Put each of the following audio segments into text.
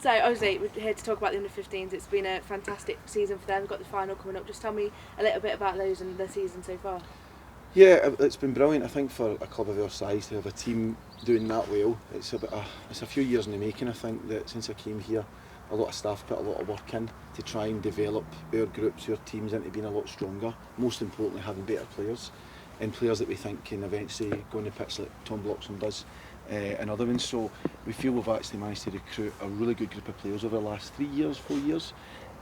So obviously we're here to talk about the under-15s. It's been a fantastic season for them. We've got the final coming up. Just tell me a little bit about those and the season so far. Yeah, it's been brilliant. I think for a club of our size to have a team doing that well, it's a few years in the making. I think that since I came here, a lot of staff put a lot of work in to try and develop our groups, our teams into being a lot stronger. Most importantly, having better players and players that we think can eventually go on the pitch like Tom Bloxham does and other ones. So we feel we've actually managed to recruit a really good group of players over the last 3 years, 4 years.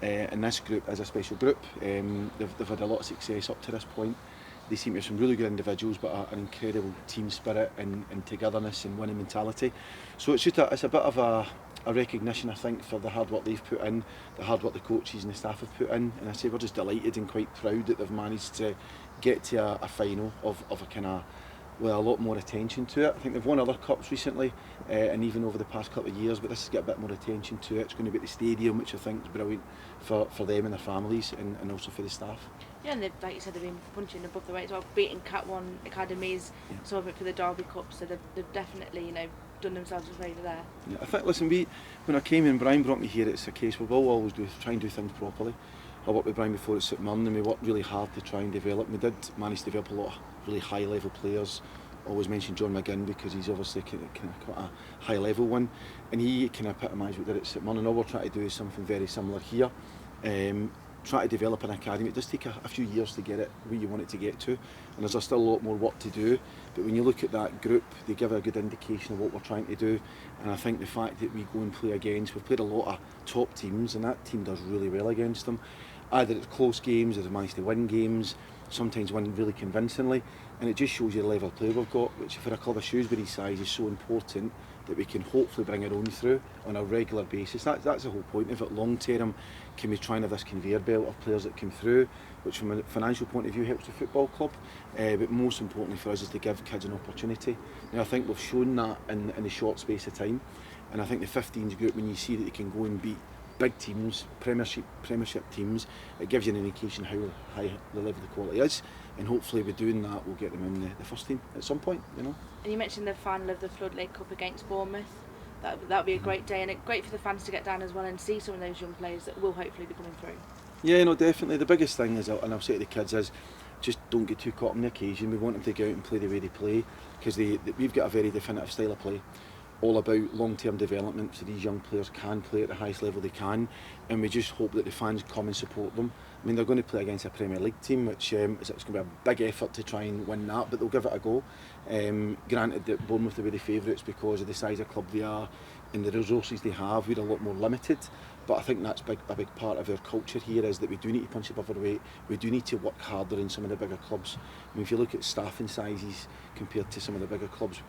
And this group is a special group. They've had a lot of success up to this point. They seem to have some really good individuals, but an incredible team spirit and togetherness and winning mentality. So it's just it's a bit of a recognition, I think, for the hard work they've put in, the hard work the coaches and the staff have put in. And I say we're just delighted and quite proud that they've managed to get to a final of a kind of, well, a lot more attention to it. I think they've won other cups recently and even over the past couple of years, but this has got a bit more attention to it. It's going to be at the stadium, which I think is brilliant for them and their families and also for the staff. Yeah, and like you said, they've been punching above the weight as well, beating Cat 1 academies, some of it for the Derby Cup, so they've definitely, done themselves a favour there. Yeah, I think, listen, when I came in, Brian brought me here, it's a case where we'll always try and do things properly. I worked with Brian before at St Mirren and we worked really hard to try and develop. We did manage to develop a lot of really high level players. Always mention John McGinn because he's obviously kind of quite a high level one, and he kind of epitomised what we did at St Mirren. And all we're trying to do is something very similar here. Try to develop an academy. It does take a few years to get it where you want it to get to, and there's still a lot more work to do. But when you look at that group, they give a good indication of what we're trying to do. And I think the fact that we go and play against, we've played a lot of top teams, and that team does really well against them. Either it's close games, or they've managed to win games, sometimes win really convincingly, and it just shows you the level of play we've got, which for a club of Shrewsbury size is so important that we can hopefully bring our own through on a regular basis. That's the whole point of it. Long term, can we try and have this conveyor belt of players that come through, which from a financial point of view helps the football club, but most importantly for us is to give kids an opportunity. Now I think we've shown that in the short space of time, and I think the 15s group, when you see that they can go and beat big teams, Premiership teams, it gives you an indication how high the level of quality is, and hopefully by doing that we'll get them in the first team at some point. And you mentioned the final of the Floodlit Cup against Bournemouth. That'll be a great day, and great for the fans to get down as well and see some of those young players that will hopefully be coming through. Yeah, no, definitely. The biggest thing is, and I'll say to the kids, is just don't get too caught on the occasion. We want them to go out and play the way they play, because we've got a very definitive style of play, all about long-term development, so these young players can play at the highest level they can, and we just hope that the fans come and support them. I mean, they're going to play against a Premier League team, which it's going to be a big effort to try and win that, but they'll give it a go. Granted that Bournemouth will be the favourites because of the size of club they are and the resources they have. We're a lot more limited, but I think that's a big part of our culture here, is that we do need to punch above our weight. We do need to work harder in some of the bigger clubs. I mean, if you look at staffing sizes compared to some of the bigger clubs,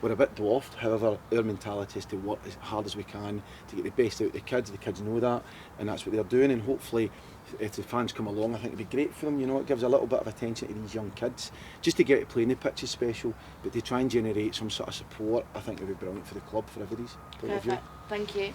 we're a bit dwarfed. However, our mentality is to work as hard as we can to get the best out of the kids know that, and that's what they're doing. And hopefully if the fans come along, I think it'd be great for them. It gives a little bit of attention to these young kids. Just to get to play in the pitch is special, but to try and generate some sort of support, I think it would be brilliant for the club, for everybody's point of view. Perfect. Thank you.